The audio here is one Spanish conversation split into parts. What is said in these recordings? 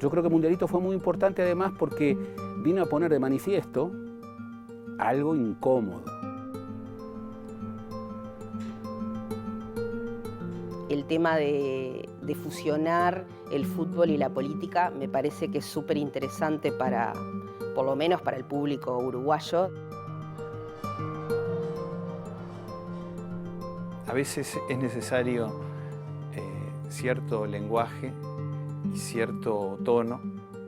Yo creo que Mundialito fue muy importante además porque vino a poner de manifiesto algo incómodo. El tema de fusionar el fútbol y la política me parece que es súper interesante por lo menos para el público uruguayo. A veces es necesario cierto lenguaje y cierto tono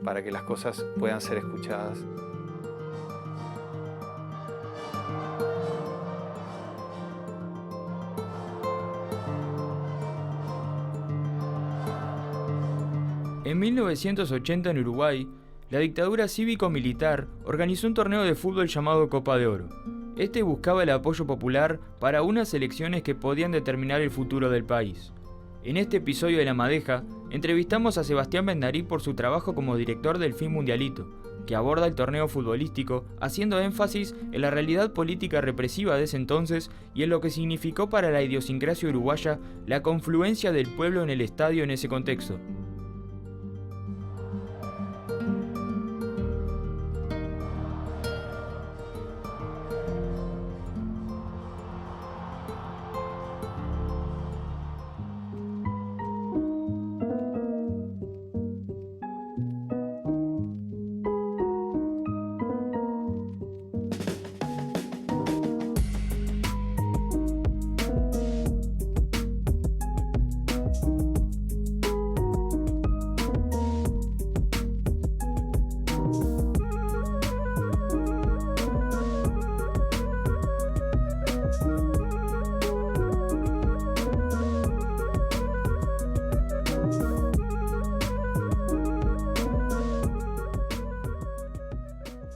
para que las cosas puedan ser escuchadas. En 1980 en Uruguay, la dictadura cívico-militar organizó un torneo de fútbol llamado Copa de Oro. Este buscaba el apoyo popular para unas elecciones que podían determinar el futuro del país. En este episodio de La Madeja, entrevistamos a Sebastián Bendarí por su trabajo como director del Film Mundialito, que aborda el torneo futbolístico haciendo énfasis en la realidad política represiva de ese entonces y en lo que significó para la idiosincrasia uruguaya la confluencia del pueblo en el estadio en ese contexto.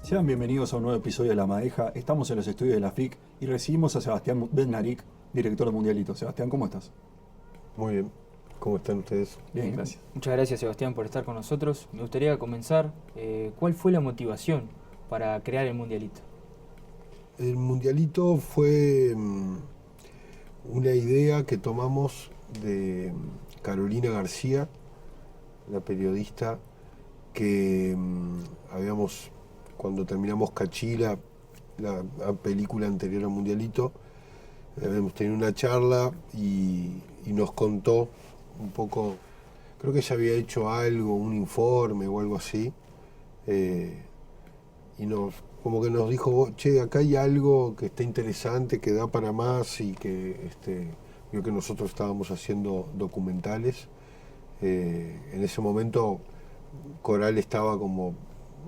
Sean bienvenidos a un nuevo episodio de La Madeja. Estamos en los estudios de la FIC y recibimos a Sebastián Bendarí, director de Mundialito. Sebastián, ¿cómo estás? Muy bien. ¿Cómo están ustedes? Bien, gracias. Muchas gracias, Sebastián, por estar con nosotros. Me gustaría comenzar, ¿cuál fue la motivación para crear el Mundialito? El Mundialito fue una idea que tomamos de Carolina García, la periodista que cuando terminamos Cachila, la película anterior al Mundialito, habíamos tenido una charla y nos contó un poco, creo que ella había hecho algo, un informe o algo así, y como que nos dijo, che, acá hay algo que está interesante, que da para más, y que vio que nosotros estábamos haciendo documentales. En ese momento Coral estaba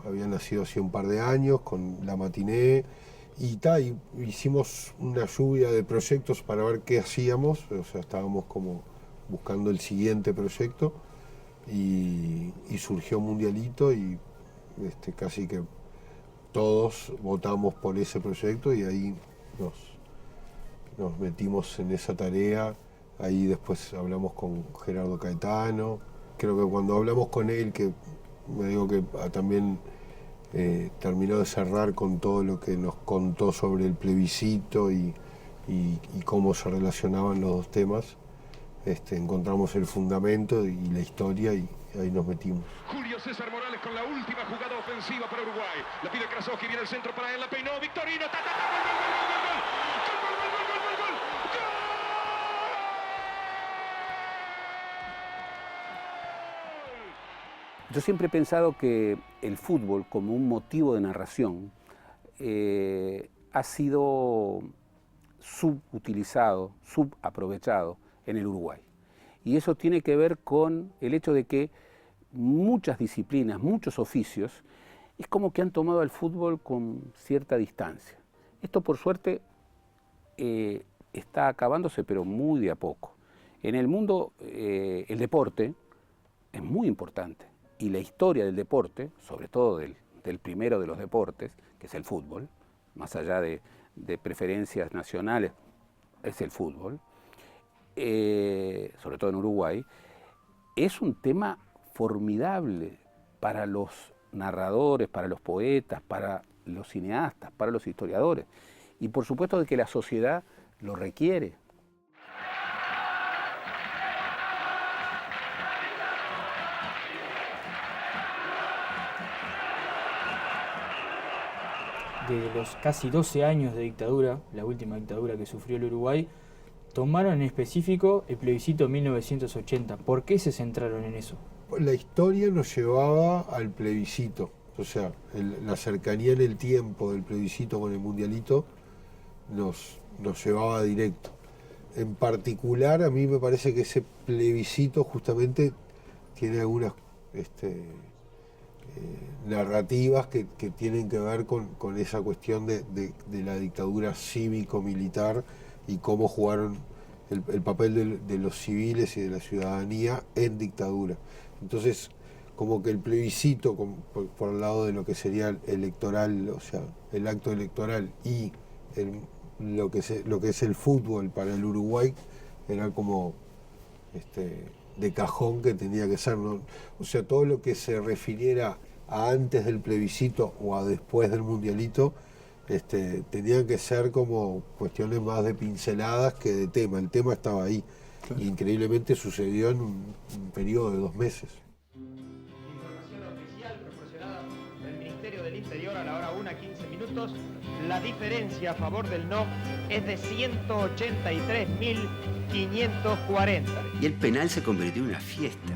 había nacido hace un par de años con La Matiné, y hicimos una lluvia de proyectos para ver qué hacíamos. O sea, estábamos como buscando el siguiente proyecto, y surgió Mundialito, y casi que todos votamos por ese proyecto, y ahí nos metimos en esa tarea. Ahí después hablamos con Gerardo Caetano. Creo que cuando hablamos con él, que me digo que también terminó de cerrar con todo lo que nos contó sobre el plebiscito y cómo se relacionaban los dos temas, encontramos el fundamento y la historia, y ahí nos metimos. Julio César Morales con la última jugada ofensiva para Uruguay. La pide Krasowski, viene el centro para él, la peinó, Victorino, gol, gol, gol. Yo siempre he pensado que el fútbol como un motivo de narración ha sido subutilizado, subaprovechado en el Uruguay. Y eso tiene que ver con el hecho de que muchas disciplinas, muchos oficios, es como que han tomado al fútbol con cierta distancia. Esto, por suerte, está acabándose, pero muy de a poco. En el mundo, el deporte es muy importante, y la historia del deporte, sobre todo del primero de los deportes, que es el fútbol, más allá de preferencias nacionales, es el fútbol, sobre todo en Uruguay, es un tema formidable para los narradores, para los poetas, para los cineastas, para los historiadores, y por supuesto de que la sociedad lo requiere. de los casi 12 años de dictadura, la última dictadura que sufrió el Uruguay, tomaron en específico el plebiscito 1980. ¿Por qué se centraron en eso? La historia nos llevaba al plebiscito, o sea, la cercanía en el tiempo del plebiscito con el mundialito nos llevaba directo. En particular, a mí me parece que ese plebiscito justamente tiene algunas narrativas que tienen que ver con esa cuestión de la dictadura cívico-militar y cómo jugaron el papel de los civiles y de la ciudadanía en dictadura. Entonces, como que el plebiscito, por el lado de lo que sería el electoral, o sea, el acto electoral y lo que es el fútbol para el Uruguay, era como de cajón que tenía que ser, ¿no? O sea, todo lo que se refiriera a antes del plebiscito o a después del mundialito, tenían que ser como cuestiones más de pinceladas que de tema. El tema estaba ahí. Claro. Increíblemente sucedió en un periodo de 2 meses. Información oficial proporcionada por el Ministerio del Interior a la hora 1:15. La diferencia a favor del no es de 183.540. Y el penal se convirtió en una fiesta.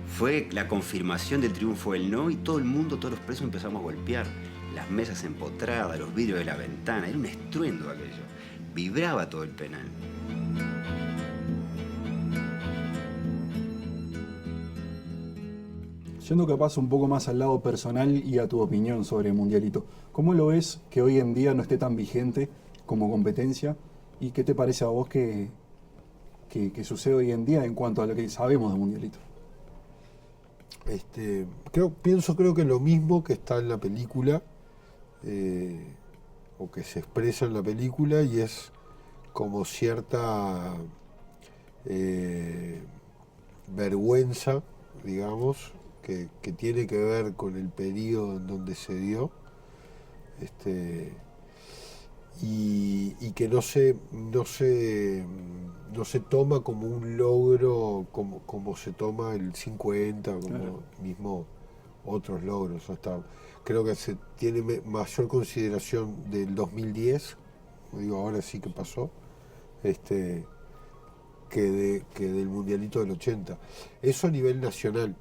Fue la confirmación del triunfo del no y todo el mundo, todos los presos empezamos a golpear. Las mesas empotradas, los vidrios de la ventana, era un estruendo aquello. Vibraba todo el penal. Yendo capaz un poco más al lado personal y a tu opinión sobre el mundialito, ¿cómo lo ves que hoy en día no esté tan vigente como competencia? ¿Y qué te parece a vos que sucede hoy en día en cuanto a lo que sabemos del mundialito? Creo que lo mismo que está en la película, o que se expresa en la película, y es como cierta vergüenza, digamos, que tiene que ver con el periodo en donde se dio, y que no se toma como un logro como se toma el 50, como claro. Mismo otros logros. Hasta creo que se tiene mayor consideración del 2010, digo, ahora sí que pasó, que del mundialito del 80. Eso a nivel nacional.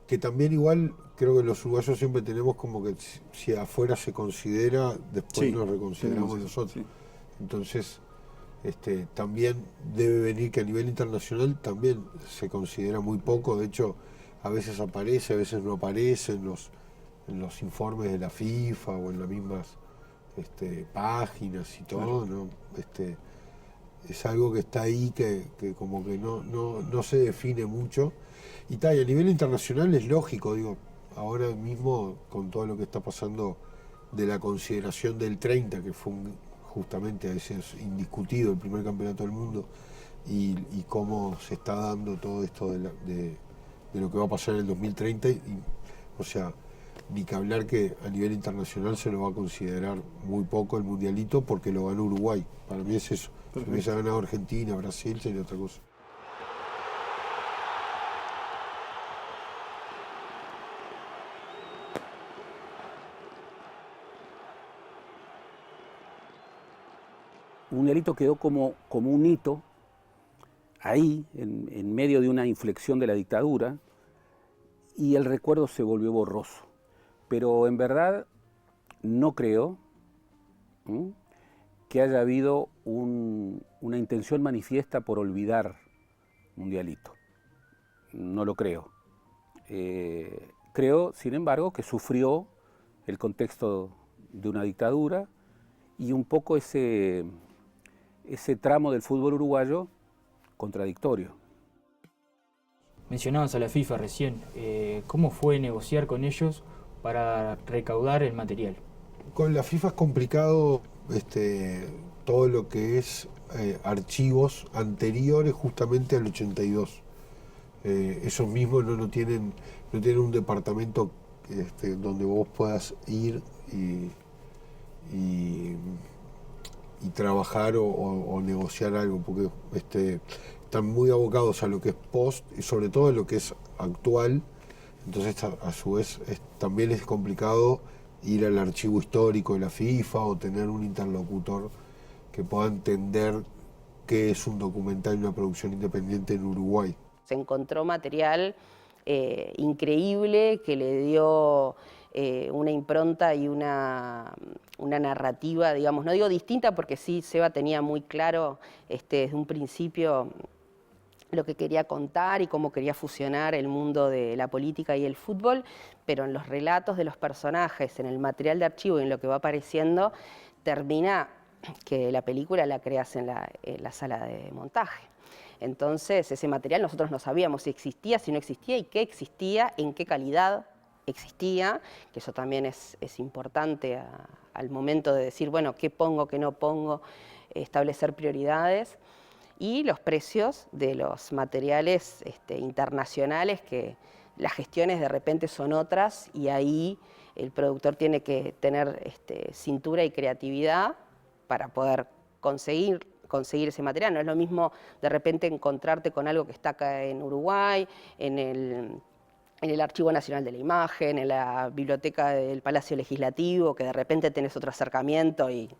Que también igual creo que los uruguayos siempre tenemos como que si afuera se considera, después nos reconsideramos nosotros. Sí. Entonces, también debe venir que a nivel internacional también se considera muy poco. De hecho, a veces aparece, a veces no aparece en los informes de la FIFA o en las mismas páginas y todo, ¿no? Es algo que está ahí que como que no se define mucho. Y a nivel internacional es lógico, digo, ahora mismo con todo lo que está pasando de la consideración del 30, que fue justamente a veces indiscutido el primer campeonato del mundo, y cómo se está dando todo esto de lo que va a pasar en el 2030, o sea, ni que hablar que a nivel internacional se lo va a considerar muy poco el mundialito porque lo ganó Uruguay. Para mí es eso. Si hubiese ganado Argentina, Brasil, sería otra cosa. Un mundialito quedó como un hito ahí, en medio de una inflexión de la dictadura, y el recuerdo se volvió borroso. Pero en verdad no creo que haya habido una intención manifiesta por olvidar mundialito. No lo creo. Creo, sin embargo, que sufrió el contexto de una dictadura y un poco ese tramo del fútbol uruguayo contradictorio. Mencionabas a la FIFA recién. ¿Cómo fue negociar con ellos para recaudar el material? Con la FIFA es complicado todo lo que es archivos anteriores justamente al 82. Esos mismos no tienen un departamento donde vos puedas ir y trabajar o negociar algo, porque están muy abocados a lo que es post y sobre todo a lo que es actual. Entonces, a su vez, también es complicado ir al archivo histórico de la FIFA o tener un interlocutor que pueda entender qué es un documental y una producción independiente en Uruguay. Se encontró material increíble que le dio una impronta y una narrativa, digamos, no digo distinta porque sí, Seba tenía muy claro desde un principio lo que quería contar y cómo quería fusionar el mundo de la política y el fútbol, pero en los relatos de los personajes, en el material de archivo y en lo que va apareciendo, termina que la película la creas en la sala de montaje. Entonces, ese material nosotros no sabíamos si existía, si no existía y qué existía, en qué calidad existía, que eso también es importante al momento de decir, bueno, qué pongo, qué no pongo, establecer prioridades, y los precios de los materiales internacionales, que las gestiones de repente son otras, y ahí el productor tiene que tener cintura y creatividad para poder conseguir ese material. No es lo mismo de repente encontrarte con algo que está acá en Uruguay, en el Archivo Nacional de la Imagen, en la biblioteca del Palacio Legislativo, que de repente tenés otro acercamiento y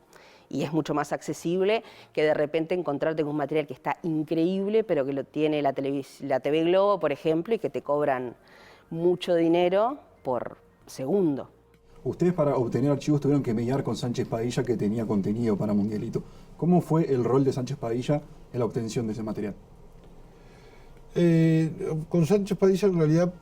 es mucho más accesible, que de repente encontrarte con un material que está increíble, pero que lo tiene la TV Globo, por ejemplo, y que te cobran mucho dinero por segundo. Ustedes para obtener archivos tuvieron que mediar con Sánchez Padilla, que tenía contenido para Mundialito. ¿Cómo fue el rol de Sánchez Padilla en la obtención de ese material? Con Sánchez Padilla en realidad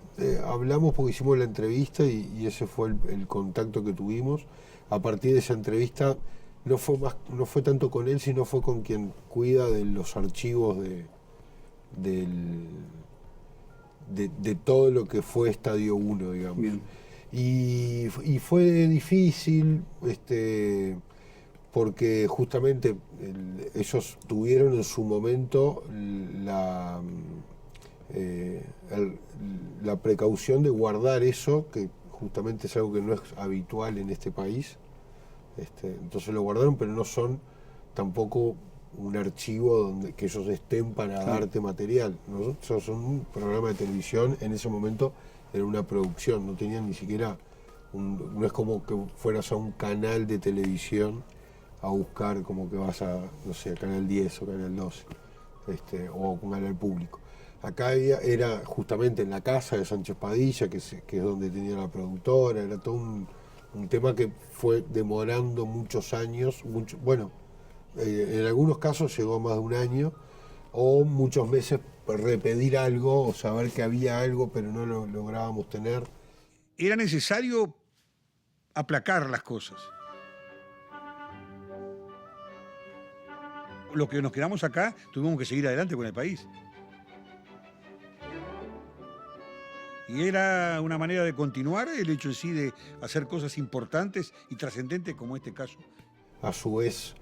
hablamos porque hicimos la entrevista y ese fue el contacto que tuvimos. A partir de esa entrevista no fue tanto con él, sino fue con quien cuida de los archivos de todo lo que fue Estadio 1, digamos. Bien. Y fue difícil, porque justamente ellos tuvieron en su momento la precaución de guardar eso, que justamente es algo que no es habitual en este país. Entonces lo guardaron, pero no son tampoco un archivo que ellos estén para darte material. Nosotros son un programa de televisión, en ese momento era una producción, no tenían ni siquiera, no es como que fueras a un canal de televisión a buscar como que vas a, no sé, a Canal 10 o Canal 12, o a un canal público. Acá era justamente en la casa de Sánchez Padilla, que es donde tenía la productora, era todo un tema que fue demorando muchos años, en algunos casos llegó más de un año, o muchos meses repetir algo o saber que había algo pero no lo lográbamos tener. Era necesario aplacar las cosas. Los que nos quedamos acá tuvimos que seguir adelante con el país. Y era una manera de continuar el hecho en sí de hacer cosas importantes y trascendentes como este caso. A su vez,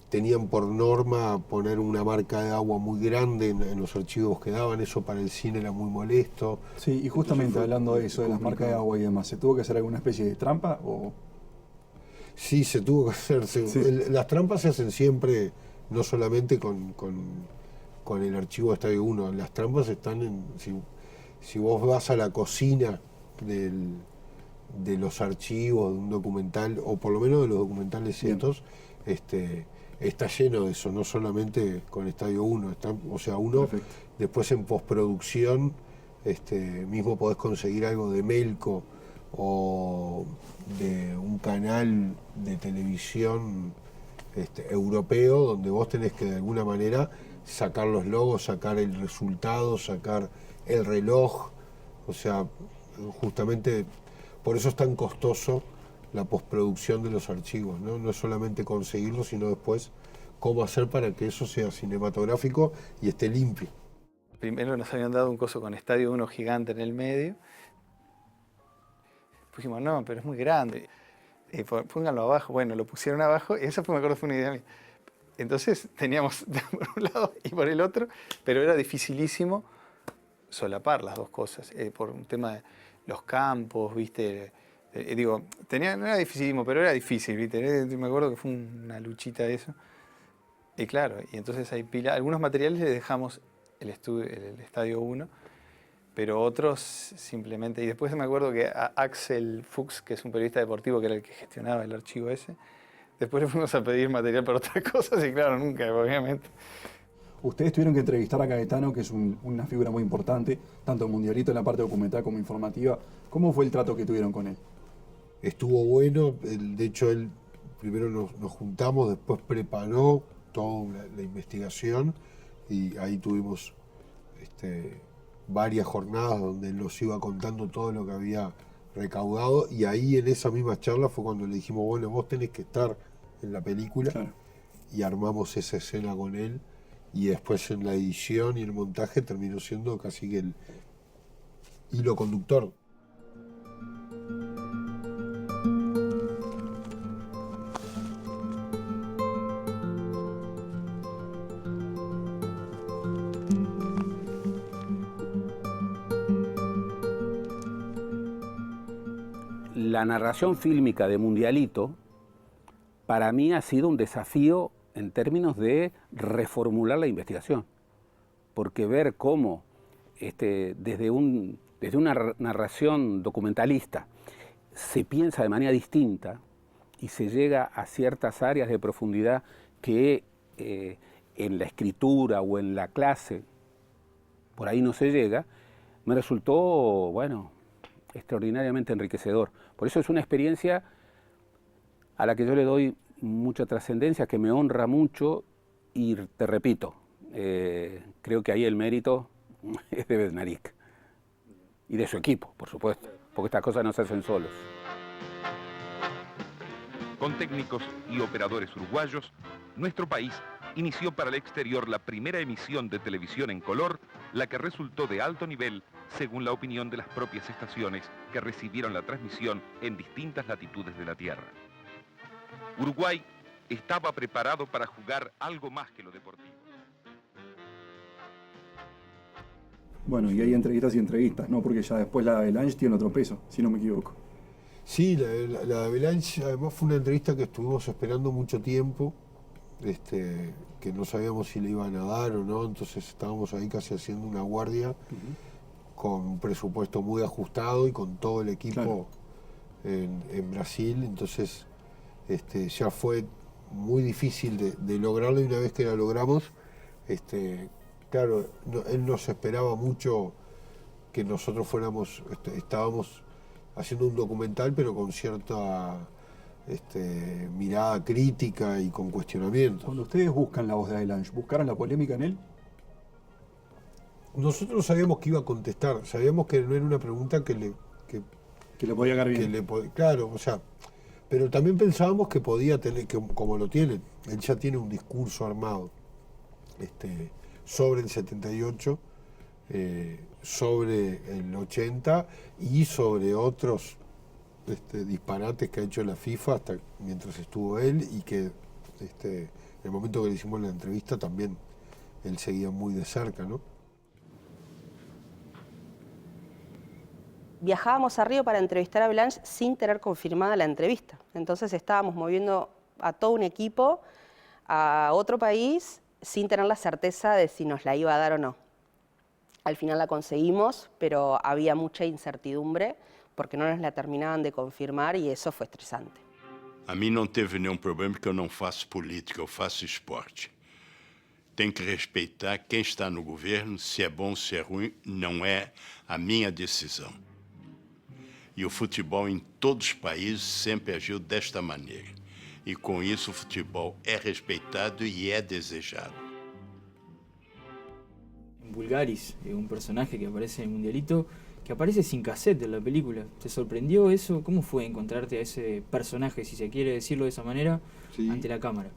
tenían por norma poner una marca de agua muy grande en los archivos que daban, eso para el cine era muy molesto. Sí, y justamente hablando de eso, de las marcas de agua y demás, ¿se tuvo que hacer alguna especie de trampa o...? Sí, se tuvo que hacer. Sí. Las trampas se hacen siempre, no solamente con el archivo de Estadio 1, las trampas están en... Si vos vas a la cocina de los archivos, de un documental, o por lo menos de los documentales estos, está lleno de eso, no solamente con Estadio 1. O sea, uno Perfecto. Después en postproducción mismo podés conseguir algo de Melco o de un canal de televisión europeo, donde vos tenés que de alguna manera sacar los logos, sacar el resultado, sacar el reloj. O sea, justamente por eso es tan costoso la postproducción de los archivos, ¿no? No es solamente conseguirlo, sino después cómo hacer para que eso sea cinematográfico y esté limpio. Primero nos habían dado un coso con Estadio 1 gigante en el medio. Dijimos, no, pero es muy grande. Pónganlo abajo. Bueno, lo pusieron abajo y eso me acuerdo fue una idea mía. Entonces teníamos por un lado y por el otro, pero era dificilísimo solapar las dos cosas, por un tema de los campos, ¿viste? No era dificilísimo, pero era difícil, ¿viste? Me acuerdo que fue una luchita eso. Y claro, y entonces hay algunos materiales le dejamos el Estadio 1, pero otros simplemente... Y después me acuerdo que a Axel Fuchs, que es un periodista deportivo que era el que gestionaba el archivo ese, después le fuimos a pedir material para otras cosas y claro, nunca, obviamente. Ustedes tuvieron que entrevistar a Caetano, que es una figura muy importante, tanto en Mundialito en la parte documental como informativa. ¿Cómo fue el trato que tuvieron con él? Estuvo bueno, de hecho él primero nos juntamos, después preparó toda la investigación y ahí tuvimos varias jornadas donde él nos iba contando todo lo que había recaudado y ahí en esa misma charla fue cuando le dijimos, bueno, vos tenés que estar en la película. Claro. Y armamos esa escena con él y después en la edición y el montaje terminó siendo casi que el hilo conductor. La narración fílmica de Mundialito para mí ha sido un desafío en términos de reformular la investigación, porque ver cómo desde una narración documentalista se piensa de manera distinta y se llega a ciertas áreas de profundidad que en la escritura o en la clase por ahí no se llega, me resultó, bueno, extraordinariamente enriquecedor. Por eso es una experiencia a la que yo le doy mucha trascendencia, que me honra mucho y te repito, creo que ahí el mérito es de Bednarik y de su equipo, por supuesto, porque estas cosas no se hacen solos. Con técnicos y operadores uruguayos, nuestro país inició para el exterior la primera emisión de televisión en color, la que resultó de alto nivel, según la opinión de las propias estaciones que recibieron la transmisión en distintas latitudes de la Tierra. Uruguay estaba preparado para jugar algo más que lo deportivo. Bueno, y hay entrevistas y entrevistas, ¿no? Porque ya después la de Avalanche tiene otro peso, si no me equivoco. Sí, la de Avalanche además fue una entrevista que estuvimos esperando mucho tiempo, que no sabíamos si le iban a dar o no, entonces estábamos ahí casi haciendo una guardia con un presupuesto muy ajustado y con todo el equipo en Brasil, entonces ya fue muy difícil de lograrlo y una vez que la logramos, claro, él nos esperaba mucho que nosotros estábamos haciendo un documental pero con cierta mirada crítica y con cuestionamientos. Cuando ustedes buscan la voz de Avalanche, ¿buscaron la polémica en él? Nosotros sabíamos que iba a contestar, sabíamos que no era una pregunta que le podía caer bien. Claro, o sea, pero también pensábamos que podía tener, como lo tiene, él ya tiene un discurso armado sobre el 78, sobre el 80 y sobre otros disparates que ha hecho la FIFA hasta mientras estuvo él y que en el momento que le hicimos la entrevista también él seguía muy de cerca, ¿no? Viajábamos a Río para entrevistar a Avalanche sin tener confirmada la entrevista. Entonces estábamos moviendo a todo un equipo a otro país sin tener la certeza de si nos la iba a dar o no. Al final la conseguimos, pero había mucha incertidumbre porque no nos la terminaban de confirmar y eso fue estresante. A mim não teve nenhum problema porque eu não faço política, eu faço esporte. Tem que respeitar quem está no governo, se é bom, se é ruim, não é a minha decisão. E o futebol em todos os países sempre agiu desta maneira. E com isso o futebol é respeitado e é desejado. Bulgaris, un personaje que aparece en Mundialito, que aparece sin cassette en la película. ¿Te sorprendió eso? ¿Cómo fue encontrarte a ese personaje, si se quiere decirlo de esa manera, ante la cámara?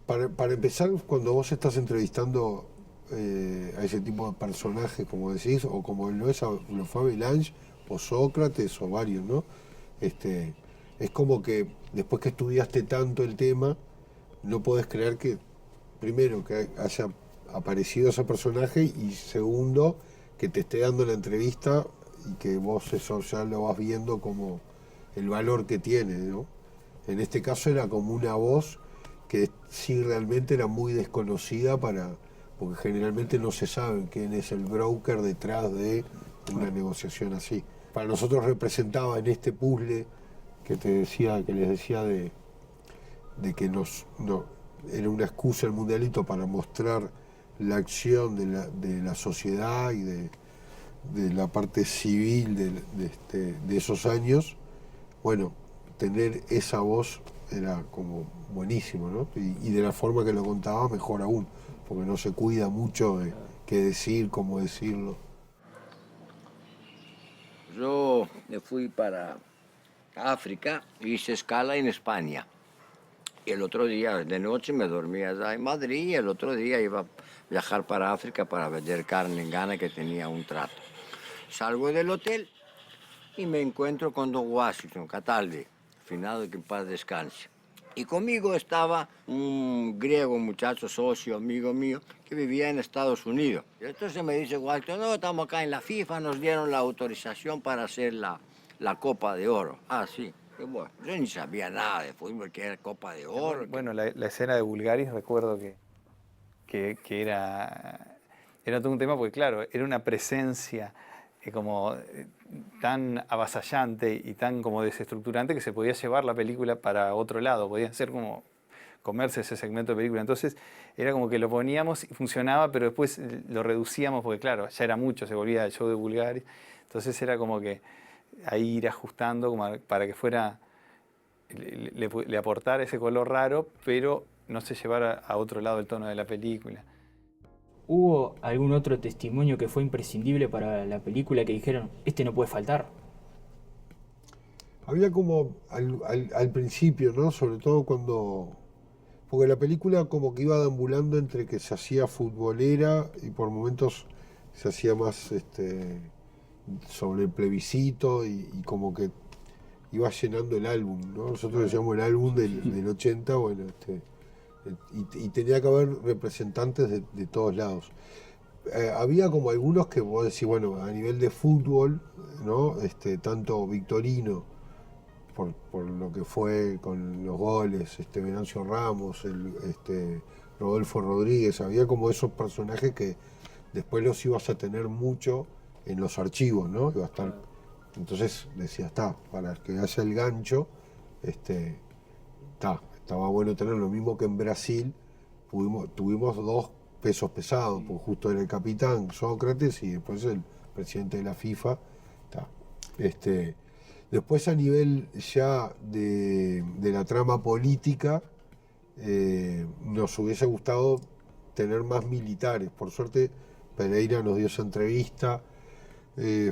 Para empezar, cuando vos estás entrevistando a ese tipo de personajes, como decís, o como lo fue Avalanche, o Sócrates, o varios, ¿no? Es como que después que estudiaste tanto el tema, no podés creer que, primero, que haya aparecido ese personaje y segundo, que te esté dando la entrevista y que vos eso ya lo vas viendo como el valor que tiene, ¿no? En este caso era como una voz que sí realmente era muy desconocida porque generalmente no se sabe quién es el broker detrás de una negociación así. Para nosotros representaba en este puzzle que les decía de que era una excusa el mundialito para mostrar la acción de la sociedad y de la parte civil de esos años. Bueno, tener esa voz era como buenísimo, ¿no? Y de la forma que lo contaba, mejor aún, porque no se cuida mucho de qué decir, cómo decirlo. Yo me fui para África, hice escala en España. Y el otro día, de noche, me dormí allá en Madrid y el otro día iba a viajar para África para vender carne en Ghana, que tenía un trato. Salgo del hotel y me encuentro con don Washington Cataldi, finado que en paz descanse. Y conmigo estaba un griego, un muchacho socio, amigo mío, que vivía en Estados Unidos. Y entonces me dice Washington, no, estamos acá en la FIFA, nos dieron la autorización para hacer la Copa de Oro. Ah, sí. Y bueno, yo ni sabía nada de fútbol, que era Copa de Oro. Bueno, la escena de Bulgaris, recuerdo que era todo un tema, porque claro, era una presencia como tan avasallante y tan como desestructurante que se podía llevar la película para otro lado, podía ser como comerse ese segmento de película. Entonces era como que lo poníamos y funcionaba, pero después lo reducíamos porque claro, ya era mucho, se volvía el show de Bulgaris. Entonces era como que ahí ir ajustando como para que fuera, le aportara ese color raro, pero no se llevara a otro lado el tono de la película. ¿Hubo algún otro testimonio que fue imprescindible para la película que dijeron, este no puede faltar? Había como al principio, ¿no? Sobre todo cuando... Porque la película como que iba deambulando entre que se hacía futbolera y por momentos se hacía más sobre el plebiscito y como que iba llenando el álbum, ¿no? Nosotros decíamos el álbum del 80, bueno, y tenía que haber representantes de todos lados. Había como algunos que vos decís, bueno, a nivel de fútbol, ¿no? Tanto Victorino, por lo que fue con los goles, Venancio Ramos, Rodolfo Rodríguez, había como esos personajes que después los ibas a tener mucho en los archivos, ¿no? Iba a estar, entonces decía, para que haya el gancho, estaba bueno tener lo mismo que en Brasil. Tuvimos dos pesos pesados, pues justo era el capitán Sócrates y después el presidente de la FIFA. Después a nivel ya de la trama política, nos hubiese gustado tener más militares. Por suerte Pereira nos dio esa entrevista,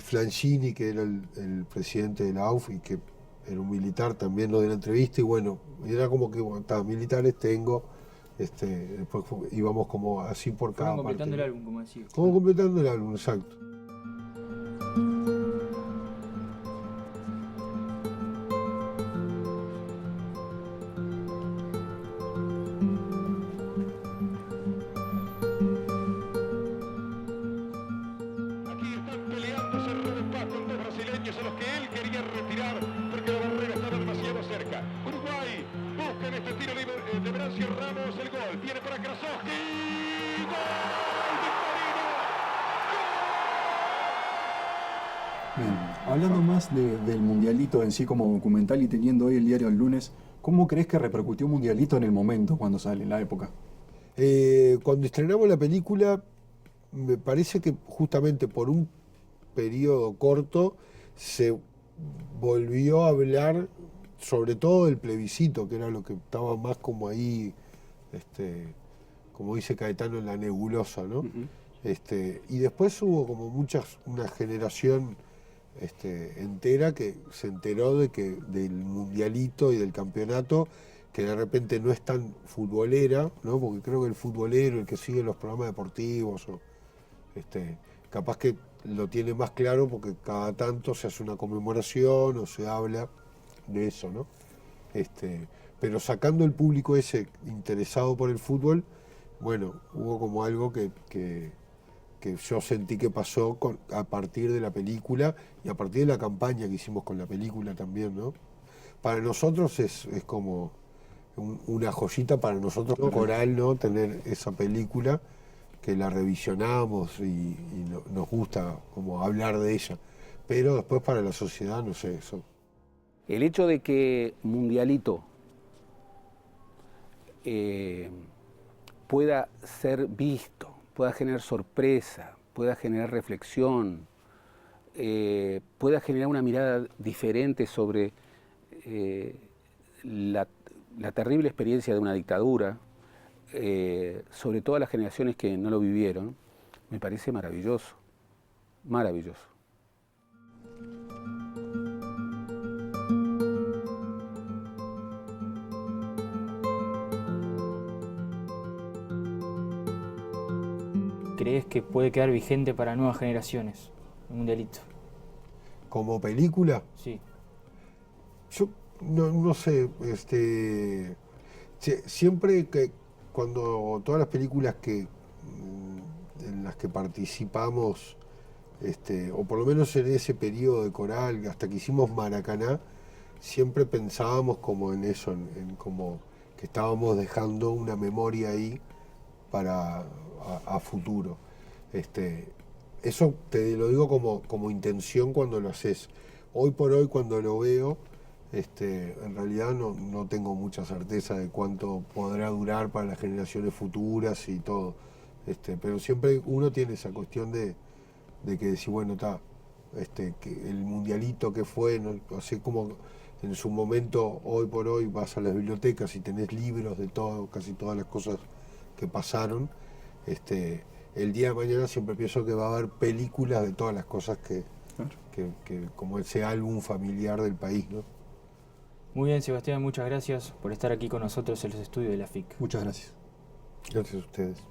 Flanchini, que era el presidente de la AUF y que era un militar, también nos dio la entrevista, y bueno, era como que, militares tengo, después íbamos como así por cada parte. Completando el álbum, como decía. Como completando el álbum, exacto. Bien, hablando más del Mundialito en sí como documental y teniendo hoy el diario El Lunes, ¿cómo crees que repercutió Mundialito en el momento cuando sale, en la época? Cuando estrenamos la película, me parece que justamente por un periodo corto se volvió a hablar sobre todo del plebiscito, que era lo que estaba más como ahí, como dice Caetano, en la nebulosa, ¿no? Y después hubo como una generación entera que se enteró del mundialito y del campeonato, que de repente no es tan futbolera, ¿no? Porque creo que el futbolero, el que sigue los programas deportivos, capaz que lo tiene más claro porque cada tanto se hace una conmemoración o se habla de eso, ¿no? Pero sacando el público ese interesado por el fútbol, bueno, hubo como algo que yo sentí que pasó a partir de la película y a partir de la campaña que hicimos con la película también, ¿no? Para nosotros es como una joyita para nosotros, Coral, ¿no? Tener esa película, que la revisionamos y nos gusta como hablar de ella. Pero después para la sociedad, no sé, eso. El hecho de que Mundialito pueda ser visto, pueda generar sorpresa, pueda generar reflexión, pueda generar una mirada diferente sobre la terrible experiencia de una dictadura, sobre todas las generaciones que no lo vivieron, me parece maravilloso, maravilloso. ¿Crees que puede quedar vigente para nuevas generaciones, el Mundialito? ¿Como película? Sí. Yo no sé, siempre que cuando todas las películas en las que participamos, o por lo menos en ese periodo de Coral, hasta que hicimos Maracaná, siempre pensábamos como en eso, en como que estábamos dejando una memoria ahí para a futuro. Eso te lo digo como intención cuando lo haces. Hoy por hoy cuando lo veo, en realidad no tengo mucha certeza de cuánto podrá durar para las generaciones futuras y todo. Pero siempre uno tiene esa cuestión de que decir, bueno, que el Mundialito que fue, ¿no? Así como en su momento, hoy por hoy vas a las bibliotecas y tenés libros de todo, casi todas las cosas que pasaron. El día de mañana siempre pienso que va a haber películas de todas las cosas que como ese álbum familiar del país, ¿no? Muy bien, Sebastián, muchas gracias por estar aquí con nosotros en los estudios de la FIC. Muchas gracias. Gracias a ustedes.